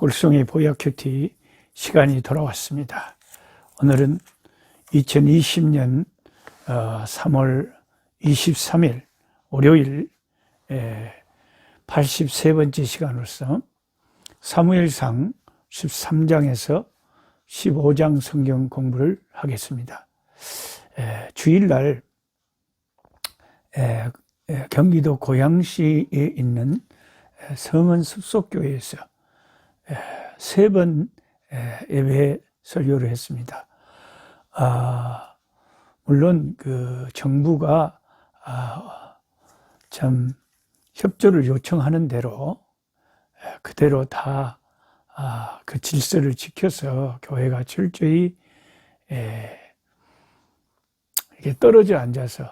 꿀송이 보야큐티 시간이 돌아왔습니다. 오늘은 2020년 3월 23일 월요일 83번째 시간으로서 사무엘상 13장에서 15장 성경 공부를 하겠습니다. 주일날 경기도 고양시에 있는 성은 숲속교회에서 3번 예배 설교를 했습니다. 물론 그 정부가 참 협조를 요청하는 대로 그대로 다 그 질서를 지켜서 교회가 철저히 이렇게 떨어져 앉아서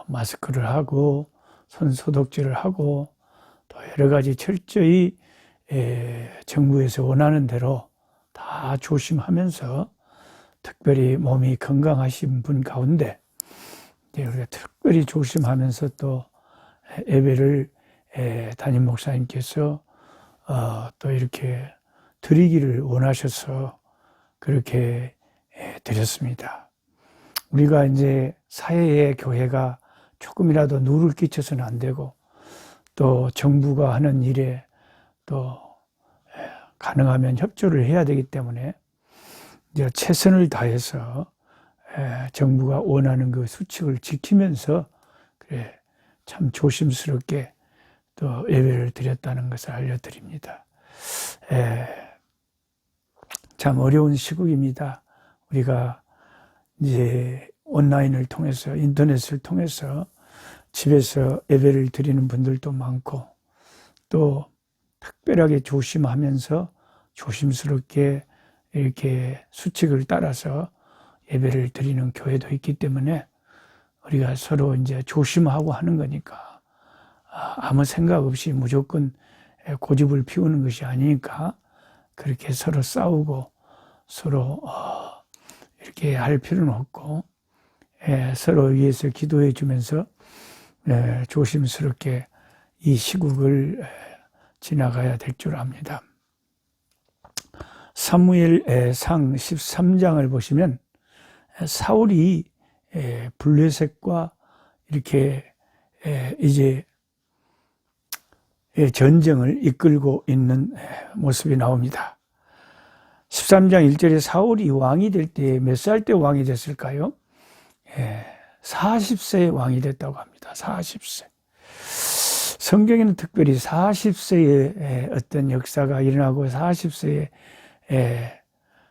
마스크를 하고 손 소독제를 하고 또 여러 가지 철저히 정부에서 원하는 대로 다 조심하면서 특별히 몸이 건강하신 분 가운데 우리가 특별히 조심하면서 또 예배를 담임 목사님께서 또 이렇게 드리기를 원하셔서 그렇게 드렸습니다. 우리가 이제 사회의 교회가 조금이라도 누를 끼쳐서는 안 되고 또 정부가 하는 일에 또 가능하면 협조를 해야 되기 때문에 이제 최선을 다해서 정부가 원하는 그 수칙을 지키면서 그래 참 조심스럽게 또 예배를 드렸다는 것을 알려드립니다. 참 어려운 시국입니다. 우리가 이제 온라인을 통해서 인터넷을 통해서 집에서 예배를 드리는 분들도 많고 또 특별하게 조심하면서 조심스럽게 이렇게 수칙을 따라서 예배를 드리는 교회도 있기 때문에 우리가 서로 이제 조심하고 하는 거니까 아무 생각 없이 무조건 고집을 피우는 것이 아니니까 그렇게 서로 싸우고 서로 이렇게 할 필요는 없고 서로 위해서 기도해 주면서 조심스럽게 이 시국을 지나가야 될 줄 압니다. 사무엘상 13장을 보시면 사울이 블레셋과 이렇게 이제 전쟁을 이끌고 있는 모습이 나옵니다. 13장 1절에 사울이 왕이 될 때 몇 살 때 왕이 됐을까요? 40세에 왕이 됐다고 합니다. 40세. 성경에는 특별히 40세에 어떤 역사가 일어나고 40세에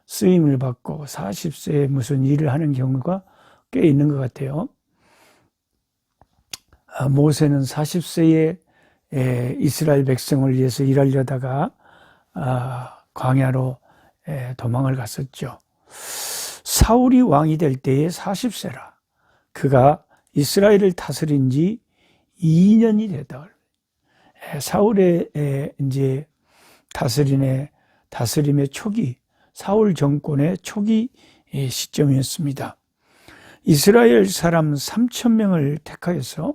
쓰임을 받고 40세에 무슨 일을 하는 경우가 꽤 있는 것 같아요. 모세는 40세에 이스라엘 백성을 위해서 일하려다가 광야로 도망을 갔었죠. 사울이 왕이 될 때에 40세라. 그가 이스라엘을 다스린 지 2년이 됐다. 사울의 이제 다스림의 초기, 사울 정권의 초기 시점이었습니다. 이스라엘 사람 3,000명을 택하여서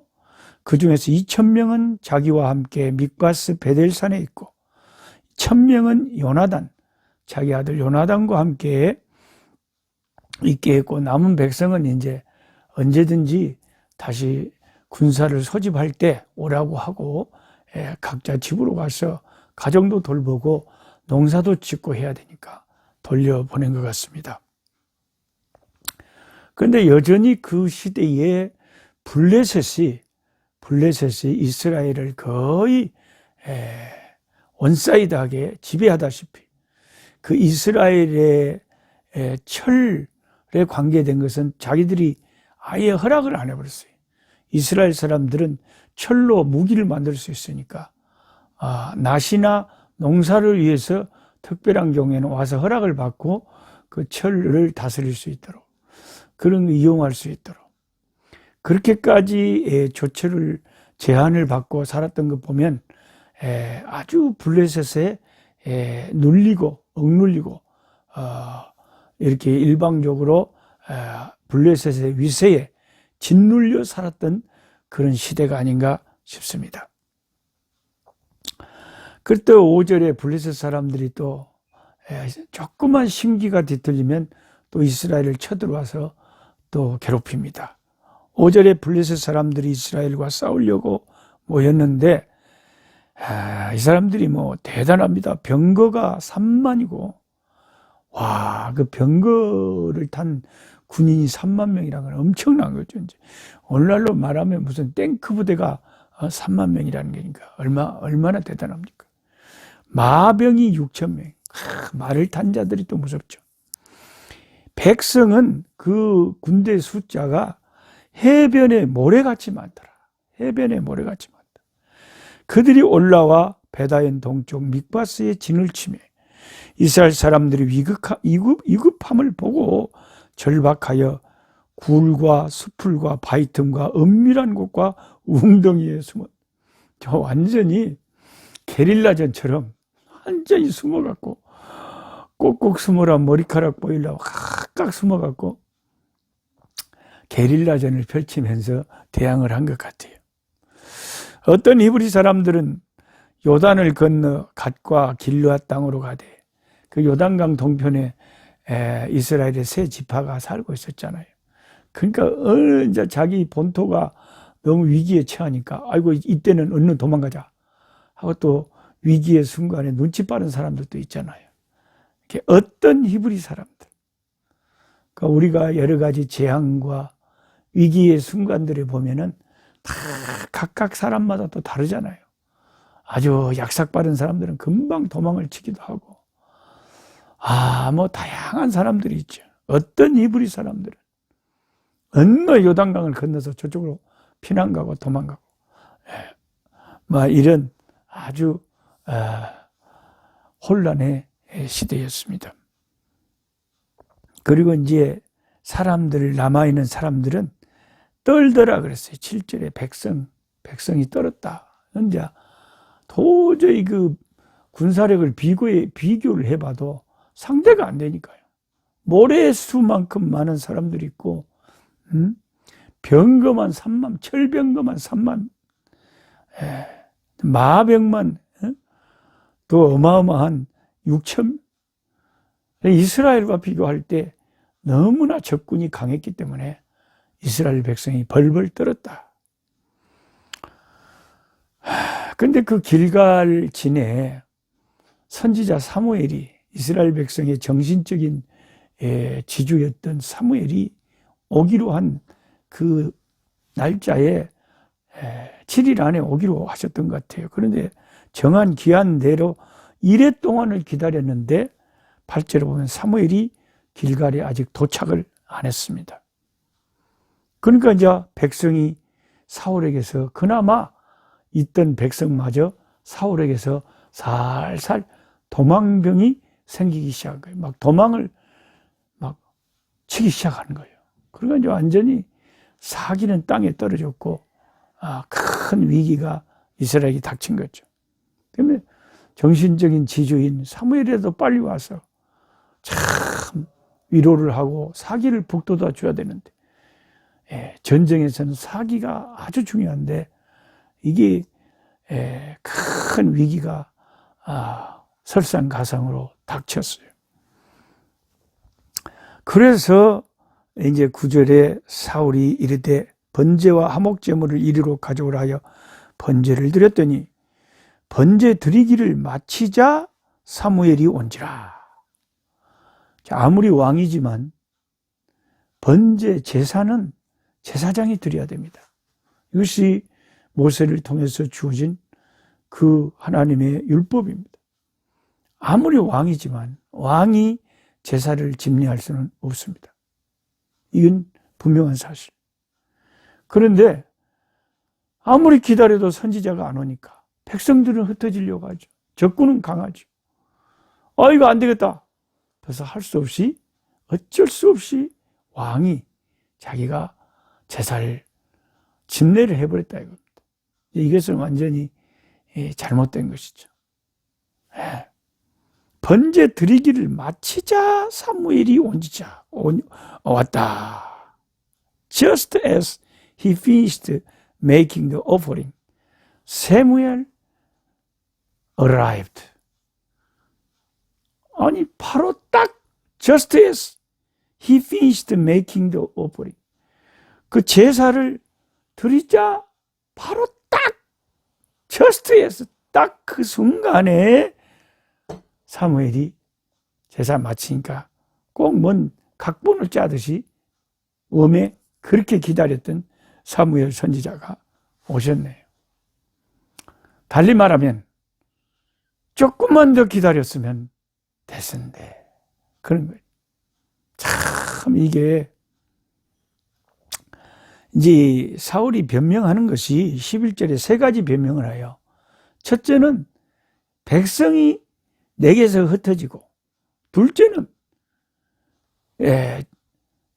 그 중에서 2,000명은 자기와 함께 mik바스 베델산에 있고 1,000명은 요나단, 자기 아들 요나단과 함께 있게 했고 남은 백성은 이제 언제든지 다시 군사를 소집할 때 오라고 하고 각자 집으로 가서 가정도 돌보고 농사도 짓고 해야 되니까 돌려보낸 것 같습니다. 그런데 여전히 그 시대에 블레셋이 이스라엘을 거의 원사이드하게 지배하다시피 그 이스라엘의 철에 관계된 것은 자기들이 아예 허락을 안 해버렸어요. 이스라엘 사람들은 철로 무기를 만들 수 있으니까 낫이나 농사를 위해서 특별한 경우에는 와서 허락을 받고 그 철을 다스릴 수 있도록 그런 거 이용할 수 있도록 그렇게까지 조처를 제한을 받고 살았던 것 보면 아주 블레셋에 눌리고 억눌리고 이렇게 일방적으로 블레셋의 위세에 짓눌려 살았던 그런 시대가 아닌가 싶습니다. 그때 5절에 블레셋 사람들이 또 조그만 심기가 뒤틀리면 또 이스라엘을 쳐들어와서 또 괴롭힙니다. 5절에 블레셋 사람들이 이스라엘과 싸우려고 모였는데 이 사람들이 뭐 대단합니다. 병거가 3만이고 와, 그 병거를 탄 군인이 3만 명이라는 건 엄청난 거죠. 이제 오늘날로 말하면 무슨 탱크 부대가 3만 명이라는 게니까 얼마나 대단합니까? 마병이 6천 명. 말을 탄 자들이 또 무섭죠. 백성은 그 군대 숫자가 해변에 모래같이 많더라. 해변에 모래같이 많다. 그들이 올라와 베다인 동쪽 믹바스의 진을 치며 이스라엘 사람들이 위급함을 보고 절박하여 굴과 수풀과 바위 틈과 은밀한 곳과 웅덩이에 숨어 완전히 게릴라전처럼 완전히 숨어갖고 꼭꼭 숨어라 머리카락 보이려고 각각 숨어갖고 게릴라전을 펼치면서 대항을 한 것 같아요. 어떤 히브리 사람들은 요단을 건너 갓과 길르앗 땅으로 가되 그 요단강 동편에 이스라엘의 세 지파가 살고 있었잖아요. 그러니까 이제 자기 본토가 너무 위기에 처하니까 아이고 이때는 얼른 도망가자 하고 또 위기의 순간에 눈치 빠른 사람들도 있잖아요. 어떤 히브리 사람들, 그러니까 우리가 여러 가지 재앙과 위기의 순간들을 보면은 다 각각 사람마다 또 다르잖아요. 아주 약삭 빠른 사람들은 금방 도망을 치기도 하고, 뭐 다양한 사람들이 있죠. 어떤 히브리 사람들은 어느 요단강을 건너서 저쪽으로 피난 가고 도망가고, 이런 아주 혼란의 시대였습니다. 그리고 이제 사람들, 남아있는 사람들은 떨더라 그랬어요. 7절에 백성이 떨었다. 이제 도저히 그 군사력을 비교를 해봐도 상대가 안 되니까요. 모래수만큼 많은 사람들이 있고, 병거만 3만, 철병거만 3만, 마병만 또 어마어마한 6천. 이스라엘과 비교할 때 너무나 적군이 강했기 때문에 이스라엘 백성이 벌벌 떨었다. 근데 그 길갈 진에 선지자 사무엘이 이스라엘 백성의 정신적인 지주였던 사무엘이 오기로 한 그 날짜에 7일 안에 오기로 하셨던 것 같아요. 그런데 정한 기한대로 1회 동안을 기다렸는데 8절에 보면 사무엘이 길갈에 아직 도착을 안 했습니다. 그러니까 이제 백성이 사울에게서 그나마 있던 백성마저 사울에게서 살살 도망병이 생기기 시작한 거예요. 막 도망을 막 치기 시작하는 거예요. 그러니까 이제 완전히 사기는 땅에 떨어졌고 큰 위기가 이스라엘에게 닥친 거죠. 그러면 정신적인 지주인 사무엘이라도 빨리 와서 참 위로를 하고 사기를 북돋아 줘야 되는데, 전쟁에서는 사기가 아주 중요한데 이게 큰 위기가 설상가상으로 닥쳤어요. 그래서 이제 9절에 사울이 이르되 번제와 화목제물을 이리로 가져오라 하여 번제를 드렸더니 번제 드리기를 마치자 사무엘이 온지라. 아무리 왕이지만 번제 제사는 제사장이 드려야 됩니다. 이것이 모세를 통해서 주어진 그 하나님의 율법입니다. 아무리 왕이지만 왕이 제사를 집례할 수는 없습니다. 이건 분명한 사실. 그런데 아무리 기다려도 선지자가 안 오니까 백성들은 흩어지려고 하죠. 적군은 강하죠. 이거 안 되겠다. 그래서 할 수 없이, 어쩔 수 없이 왕이 자기가 제사를 집례를 해버렸다 이겁니다. 이것은 완전히 잘못된 것이죠. 번제 드리기를 마치자 사무엘이 왔다. Just as he finished making the offering, 사무엘 arrived. 아니 바로 딱 just as he finished making the offering. 그 제사를 드리자 바로 딱 just as 딱 그 순간에 사무엘이 제사 마치니까 꼭 뭔 각본을 짜듯이 웜에 그렇게 기다렸던 사무엘 선지자가 오셨네요. 달리 말하면 조금만 더 기다렸으면 됐는데 그런 거예요. 참 이게 이제 사울이 변명하는 것이 11절에 세 가지 변명을 해요. 첫째는 백성이 내게서 흩어지고, 둘째는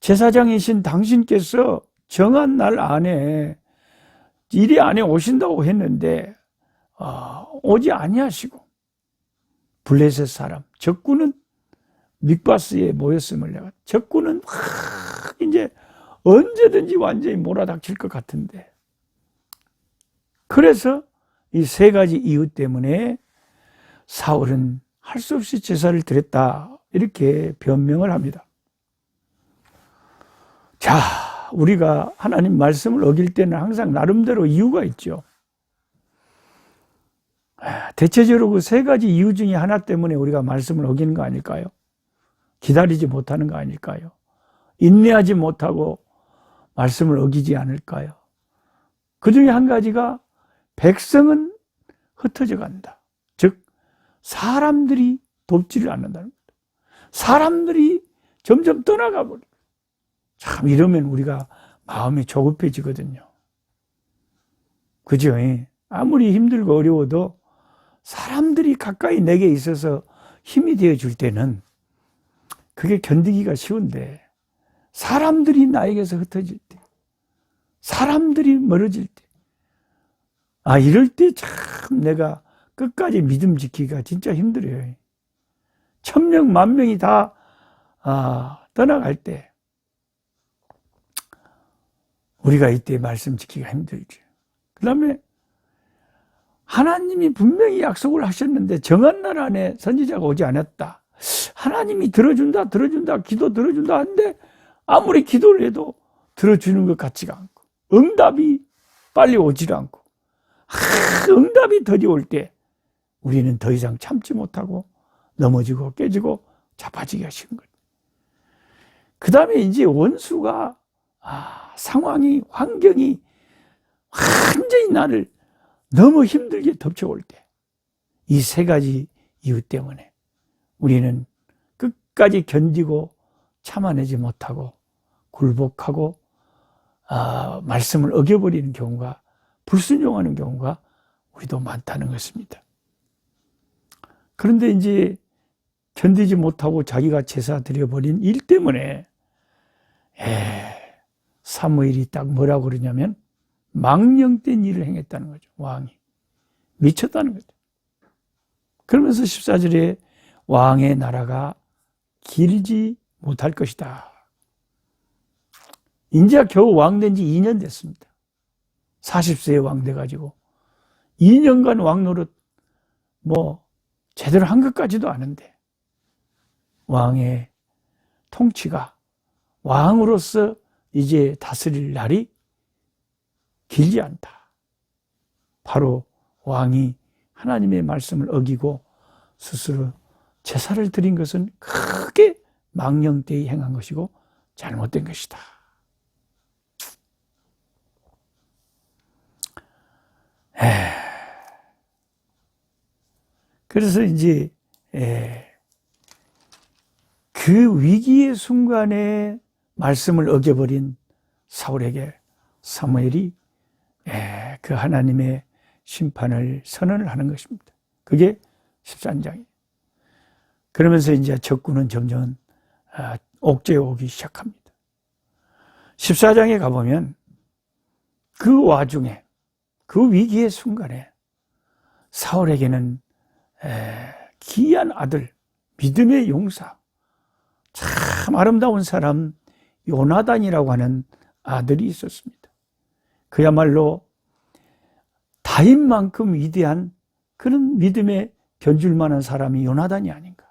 제사장이신 당신께서 정한 날 안에 일이 안에 오신다고 했는데 오지 아니하시고 블레셋 사람 적군은 믹바스에 모였음을 내가 적군은 이제 언제든지 완전히 몰아닥칠 것 같은데, 그래서 이 세 가지 이유 때문에 사울은 할 수 없이 제사를 드렸다 이렇게 변명을 합니다. 자, 우리가 하나님 말씀을 어길 때는 항상 나름대로 이유가 있죠. 대체적으로 그 세 가지 이유 중에 하나 때문에 우리가 말씀을 어기는 거 아닐까요? 기다리지 못하는 거 아닐까요? 인내하지 못하고 말씀을 어기지 않을까요? 그 중에 한 가지가 백성은 흩어져 간다. 즉 사람들이 돕지를 않는다는 겁니다. 사람들이 점점 떠나가 버려요. 참 이러면 우리가 마음이 조급해지거든요. 그죠? 아무리 힘들고 어려워도 사람들이 가까이 내게 있어서 힘이 되어줄 때는 그게 견디기가 쉬운데, 사람들이 나에게서 흩어질 때, 사람들이 멀어질 때, 이럴 때 참 내가 끝까지 믿음 지키기가 진짜 힘들어요. 1000명, 10,000명이 다 떠나갈 때 우리가 이때 말씀 지키기가 힘들죠. 그 다음에 하나님이 분명히 약속을 하셨는데 정한 날 안에 선지자가 오지 않았다. 하나님이 들어준다 기도 들어준다 하는데 아무리 기도를 해도 들어주는 것 같지가 않고, 응답이 빨리 오질 않고, 응답이 더디 올 때 우리는 더 이상 참지 못하고 넘어지고 깨지고 자빠지기가 쉬운 거예요. 그 다음에 이제 원수가 상황이, 환경이 완전히 나를 너무 힘들게 덮쳐올 때, 이 세 가지 이유 때문에 우리는 끝까지 견디고 참아내지 못하고 굴복하고 말씀을 어겨버리는 경우가, 불순종하는 경우가 우리도 많다는 것입니다. 그런데 이제 견디지 못하고 자기가 제사 드려버린 일 때문에 사무엘이 딱 뭐라고 그러냐면 망령된 일을 행했다는 거죠. 왕이 미쳤다는 거죠. 그러면서 14절에 왕의 나라가 길지 못할 것이다. 이제 겨우 왕 된 지 2년 됐습니다. 40세에 왕 돼가지고 2년간 왕 노릇 제대로 한 것까지도 아는데 왕의 통치가, 왕으로서 이제 다스릴 날이 길지 않다. 바로 왕이 하나님의 말씀을 어기고 스스로 제사를 드린 것은 크게 망령되이 행한 것이고 잘못된 것이다. 그래서 이제 그 위기의 순간에 말씀을 어겨버린 사울에게 사무엘이 그 하나님의 심판을 선언을 하는 것입니다. 그게 13장이에요. 그러면서 이제 적군은 점점 옥죄어 오기 시작합니다. 14장에 가보면 그 와중에, 그 위기의 순간에 사울에게는 귀한 아들, 믿음의 용사, 참 아름다운 사람 요나단이라고 하는 아들이 있었습니다. 그야말로 다윗만큼 위대한 그런 믿음에 견줄 만한 사람이 요나단이 아닌가.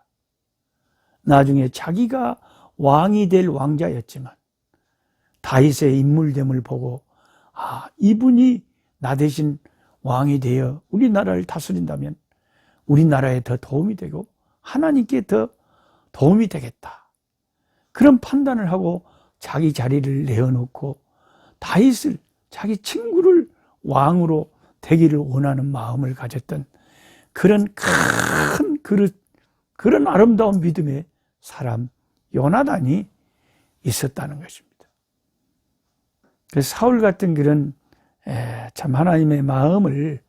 나중에 자기가 왕이 될 왕자였지만 다윗의 인물됨을 보고 이분이 나 대신 왕이 되어 우리나라를 다스린다면 우리나라에 더 도움이 되고 하나님께 더 도움이 되겠다. 그런 판단을 하고 자기 자리를 내어놓고 다윗을 자기 친구를 왕으로 되기를 원하는 마음을 가졌던 그런 큰 그릇, 그런 아름다운 믿음의 사람 요나단이 있었다는 것입니다. 그래서 사울 같은 그런 참 하나님의 마음을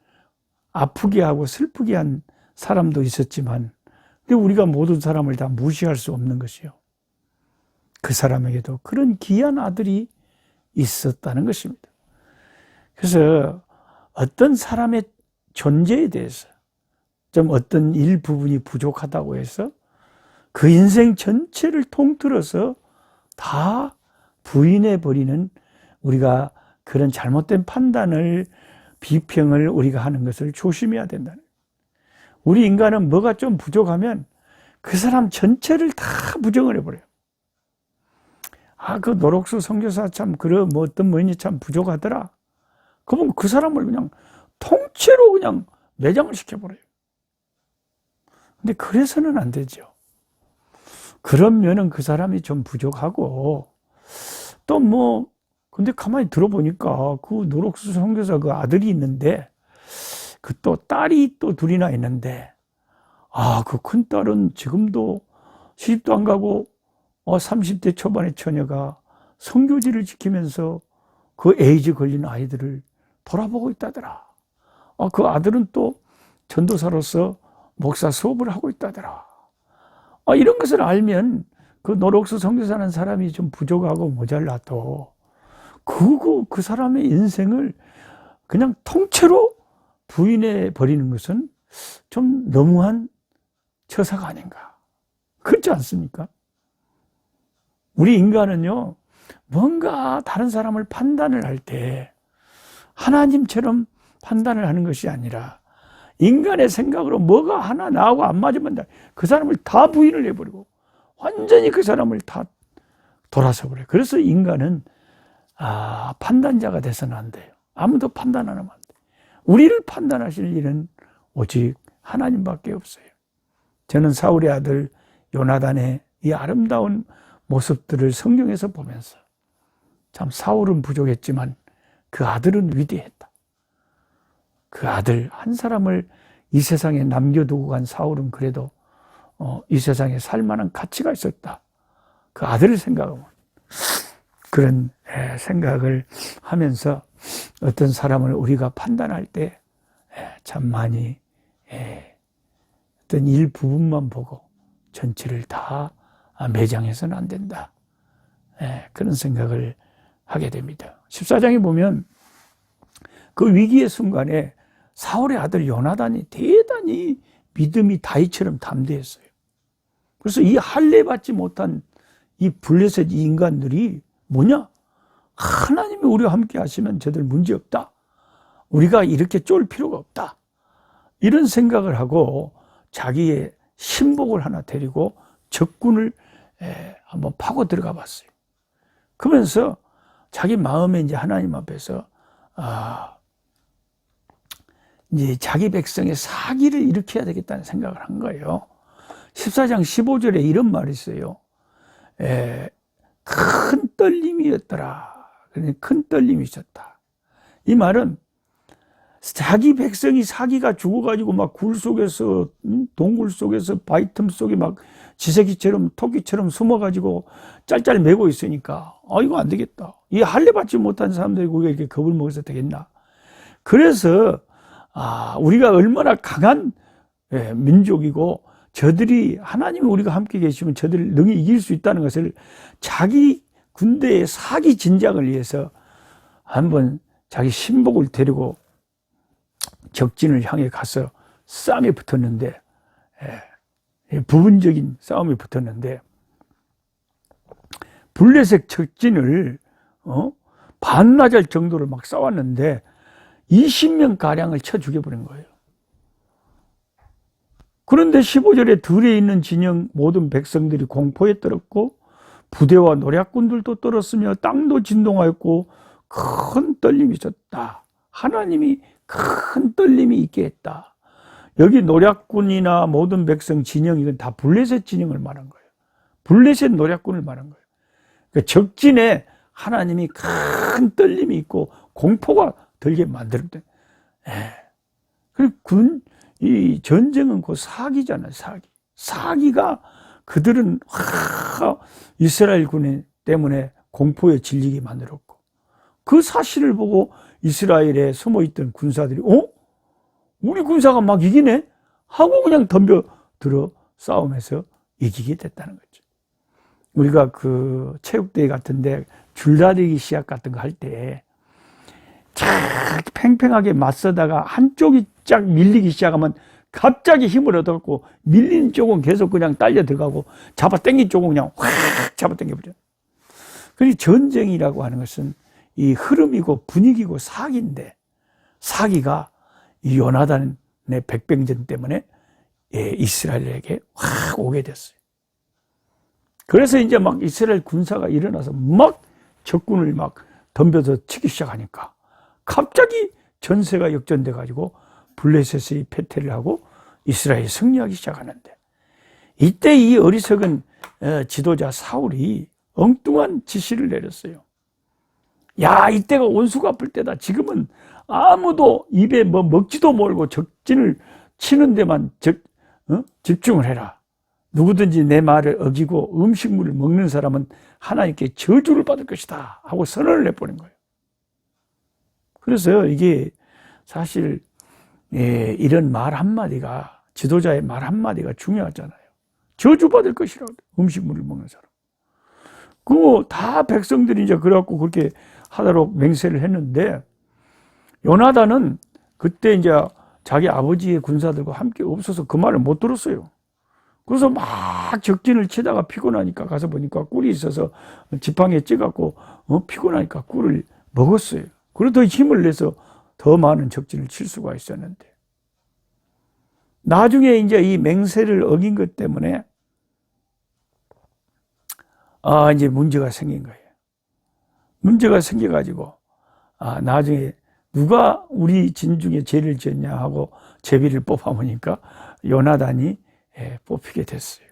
아프게 하고 슬프게 한 사람도 있었지만 근데 우리가 모든 사람을 다 무시할 수 없는 것이요. 그 사람에게도 그런 귀한 아들이 있었다는 것입니다. 그래서 어떤 사람의 존재에 대해서 좀 어떤 일부분이 부족하다고 해서 그 인생 전체를 통틀어서 다 부인해버리는 우리가 그런 잘못된 판단을 비평을 우리가 하는 것을 조심해야 된다는 거예요. 우리 인간은 뭐가 좀 부족하면 그 사람 전체를 다 부정을 해버려요. 그 노록수 선교사 참 뭐 어떤 뭐니 참 부족하더라. 그러면 그 사람을 그냥 통째로 그냥 매장을 시켜버려요. 근데 그래서는 안 되죠. 그러면은 그 사람이 좀 부족하고 또 뭐 근데 가만히 들어보니까 그 노록수 선교사 그 아들이 있는데 그 또 딸이 또 둘이나 있는데 그 큰 딸은 지금도 시집도 안 가고 30대 초반의 처녀가 선교지를 지키면서 그 에이즈 걸린 아이들을 돌아보고 있다더라. 그 아들은 또 전도사로서 목사 수업을 하고 있다더라. 이런 것을 알면 그 노록수 선교사라는 사람이 좀 부족하고 모자라도 그 사람의 인생을 그냥 통째로 부인해 버리는 것은 좀 너무한 처사가 아닌가. 그렇지 않습니까? 우리 인간은요, 뭔가 다른 사람을 판단을 할 때 하나님처럼 판단을 하는 것이 아니라 인간의 생각으로 뭐가 하나 나하고 안 맞으면 그 사람을 다 부인을 해버리고 완전히 그 사람을 다 돌아서 버려요. 그래서 인간은 판단자가 돼서는 안 돼요. 아무도 판단 안 하면 안 돼요. 우리를 판단하실 일은 오직 하나님밖에 없어요. 저는 사울의 아들 요나단의 이 아름다운 모습들을 성경에서 보면서 참 사울은 부족했지만 그 아들은 위대했다. 그 아들 한 사람을 이 세상에 남겨두고 간 사울은 그래도 이 세상에 살만한 가치가 있었다. 그 아들을 생각하면 그런 생각을 하면서 어떤 사람을 우리가 판단할 때 참 많이 어떤 일부분만 보고 전체를 다 매장해서는 안 된다. 그런 생각을 하게 됩니다. 14장에 보면 그 위기의 순간에 사울의 아들 요나단이 대단히 믿음이 다윗처럼 담대했어요. 그래서 이 할례 받지 못한 이 블레셋 이 인간들이 뭐냐? 하나님이 우리와 함께 하시면 저들 문제없다. 우리가 이렇게 쫄 필요가 없다. 이런 생각을 하고 자기의 신복을 하나 데리고 적군을 한번 파고 들어가 봤어요. 그러면서 자기 마음에 이제 하나님 앞에서 이제 자기 백성의 사기를 일으켜야 되겠다는 생각을 한 거예요. 14장 15절에 이런 말이 있어요. 큰 떨림이었더라. 큰 떨림이 있었다. 이 말은 자기 백성이 사기가 죽어가지고 막 굴 속에서 동굴 속에서 바위 틈 속에 막 지새끼처럼 토끼처럼 숨어가지고 짤짤 매고 있으니까 이거 안 되겠다. 이 할례 받지 못한 사람들이 우리가 이렇게 겁을 먹어서 되겠나. 그래서 우리가 얼마나 강한 민족이고 저들이 하나님이 우리가 함께 계시면 저들을 능히 이길 수 있다는 것을 자기 군대의 사기 진작을 위해서 한번 자기 신복을 데리고 적진을 향해 가서 싸움에 붙었는데 부분적인 싸움에 붙었는데 블레셋 적진을 반나절 정도를 막 싸웠는데 20명 가량을 쳐 죽여버린 거예요. 그런데 15절에 들에 있는 진영 모든 백성들이 공포에 떨었고 부대와 노략군들도 떨었으며 땅도 진동하였고 큰 떨림이 있었다. 하나님이 큰 떨림이 있게 했다. 여기 노략군이나 모든 백성 진영, 이건 다 블레셋 진영을 말한 거예요. 블레셋 노략군을 말한 거예요. 그러니까 적진에 하나님이 큰 떨림이 있고 공포가 들게 만들었대. 이 전쟁은 그 사기잖아요, 사기. 사기가 그들은 이스라엘 군 때문에 공포에 질리게 만들었고, 그 사실을 보고 이스라엘에 숨어있던 군사들이 우리 군사가 막 이기네? 하고 그냥 덤벼들어 싸움에서 이기게 됐다는 거죠. 우리가 그 체육대회 같은데 줄다리기 시합 같은 거 할 때 팽팽하게 맞서다가 한쪽이 쫙 밀리기 시작하면 갑자기 힘을 얻어갖고 밀린 쪽은 계속 그냥 딸려 들어가고 잡아당긴 쪽은 그냥 확 잡아당겨버려. 그러니 전쟁이라고 하는 것은 이 흐름이고 분위기고 사기인데, 사기가 이 요나단의 백병전 때문에 이스라엘에게 확 오게 됐어요. 그래서 이제 막 이스라엘 군사가 일어나서 막 적군을 막 덤벼서 치기 시작하니까 갑자기 전세가 역전돼 가지고 블레셋이 패퇴를 하고 이스라엘이 승리하기 시작하는데, 이때 이 어리석은 지도자 사울이 엉뚱한 지시를 내렸어요. 야, 이때가 원수가 아플 때다. 지금은 아무도 입에 뭐 먹지도 말고 적진을 치는 데만 집중을 해라. 누구든지 내 말을 어기고 음식물을 먹는 사람은 하나님께 저주를 받을 것이다 하고 선언을 내보낸 거예요. 그래서 이게 사실 이런 말 한마디가, 지도자의 말 한마디가 중요하잖아요. 저주받을 것이라, 음식물을 먹는 사람. 그거 다 백성들이 이제 그래갖고 그렇게 하도록 맹세를 했는데, 요나단은 그때 이제 자기 아버지의 군사들과 함께 없어서 그 말을 못 들었어요. 그래서 막 적진을 치다가 피곤하니까 가서 보니까 꿀이 있어서 지팡이에 찌갖고 피곤하니까 꿀을 먹었어요. 그래서 더 힘을 내서 더 많은 적진을 칠 수가 있었는데, 나중에 이제 이 맹세를 어긴 것 때문에 이제 문제가 생긴 거예요. 문제가 생겨가지고 나중에 누가 우리 진 중에 죄를 지었냐 하고 제비를 뽑아보니까 요나단이 뽑히게 됐어요.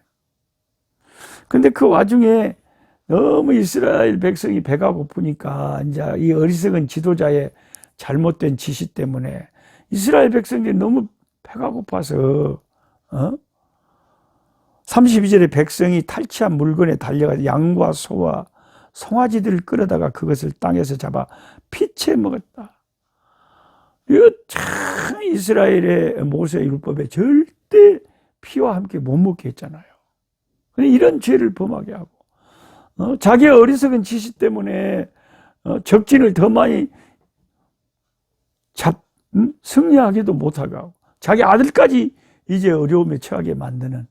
근데 그 와중에 너무 이스라엘 백성이 배가 고프니까 이제 이 어리석은 지도자의 잘못된 지시 때문에 이스라엘 백성들이 너무 배가 고파서 32절에 백성이 탈취한 물건에 달려가서 양과 소와 송아지들을 끌어다가 그것을 땅에서 잡아 피채 먹었다. 이거 참 이스라엘의 모세 율법에 절대 피와 함께 못 먹게 했잖아요. 이런 죄를 범하게 하고 자기의 어리석은 지시 때문에 적진을 더 많이 승리하기도 못하게 하고 자기 아들까지 이제 어려움에 처하게 만드는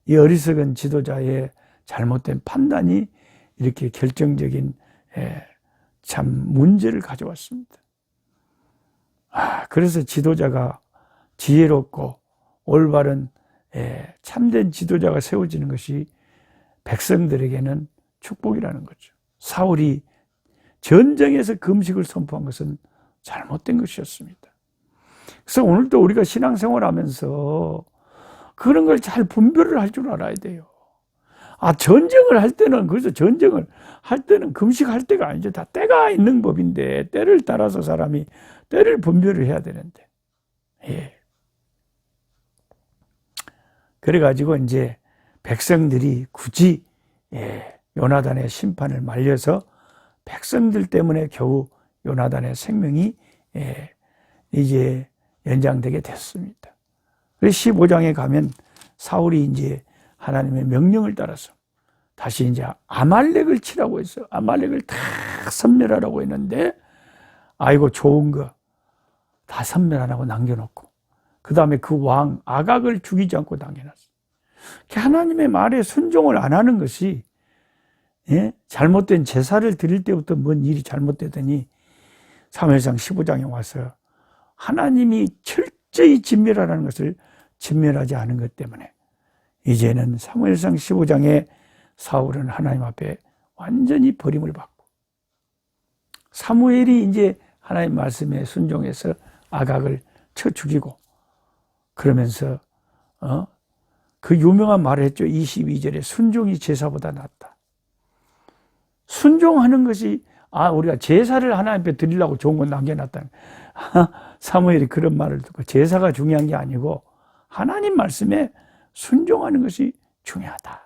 이 어리석은 지도자의 잘못된 판단이 이렇게 결정적인 참 문제를 가져왔습니다. 그래서 지도자가 지혜롭고 올바른 참된 지도자가 세워지는 것이 백성들에게는 축복이라는 거죠. 사울이 전쟁에서 금식을 선포한 것은 잘못된 것이었습니다. 그래서 오늘도 우리가 신앙생활 하면서 그런 걸 잘 분별을 할 줄 알아야 돼요. 전쟁을 할 때는, 그래서 전쟁을 할 때는 금식할 때가 아니죠. 다 때가 있는 법인데, 때를 따라서 사람이 때를 분별을 해야 되는데. 그래가지고 이제 백성들이 굳이 요나단의 심판을 말려서 백성들 때문에 겨우 요나단의 생명이 이제 연장되게 됐습니다. 그래서 15장에 가면 사울이 이제 하나님의 명령을 따라서 다시 이제 아말렉을 치라고 했어요. 아말렉을 다 섬멸하라고 했는데, 아이고 좋은 거 다 섬멸 안 하고 남겨놓고, 그 다음에 그 왕 아각을 죽이지 않고 남겨놨어요. 하나님의 말에 순종을 안 하는 것이 잘못된 제사를 드릴 때부터 뭔 일이 잘못되더니 사무엘상 15장에 와서 하나님이 철저히 진멸하라는 것을 진멸하지 않은 것 때문에 이제는 사무엘상 15장에 사울은 하나님 앞에 완전히 버림을 받고, 사무엘이 이제 하나님 말씀에 순종해서 아각을 쳐 죽이고, 그러면서 그 유명한 말을 했죠. 22절에 순종이 제사보다 낫다. 순종하는 것이, 우리가 제사를 하나님 앞에 드리려고 좋은 건 남겨놨다는, 사무엘이 그런 말을 듣고, 제사가 중요한 게 아니고 하나님 말씀에 순종하는 것이 중요하다.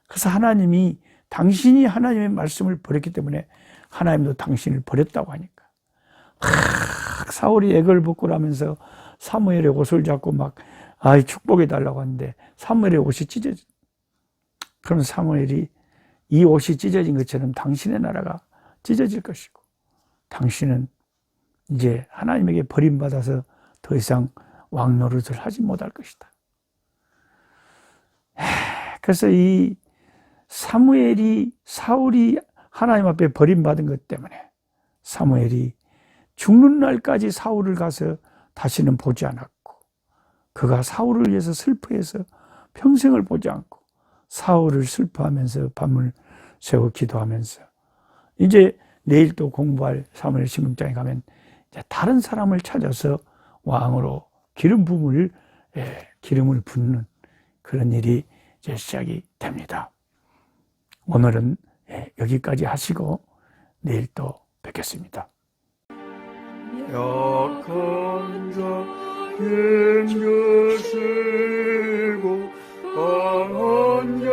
그래서 하나님이, 당신이 하나님의 말씀을 버렸기 때문에 하나님도 당신을 버렸다고 하니까 사울이 애걸 벗고라면서 사무엘의 옷을 잡고 막 축복해 달라고 하는데 사무엘의 옷이 찢어져. 그럼 사무엘이 이 옷이 찢어진 것처럼 당신의 나라가 찢어질 것이고, 당신은 이제 하나님에게 버림받아서 더 이상 왕 노릇을 하지 못할 것이다. 그래서 이 사울이 하나님 앞에 버림받은 것 때문에 사무엘이 죽는 날까지 사울을 가서 다시는 보지 않았고, 그가 사울을 위해서 슬퍼해서 평생을 보지 않고 사울을 슬퍼하면서 밤을 새워 기도하면서, 이제 내일 또 공부할 사무엘 신명장에 가면 이제 다른 사람을 찾아서 왕으로 기름을 붓는 그런 일이 이제 시작이 됩니다. 오늘은 여기까지 하시고 내일 또 뵙겠습니다. 약한 자 힘주시고 강한 자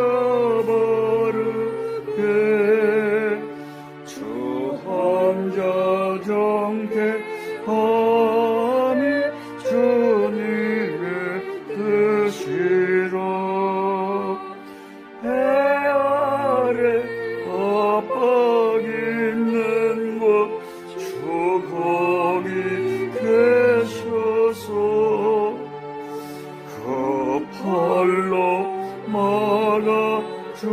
바르게 주한 자 정케하니 주님의 뜻이라. 해 아래 압박 있는 곳 주 거기 계셔서 그 팔로 막아 주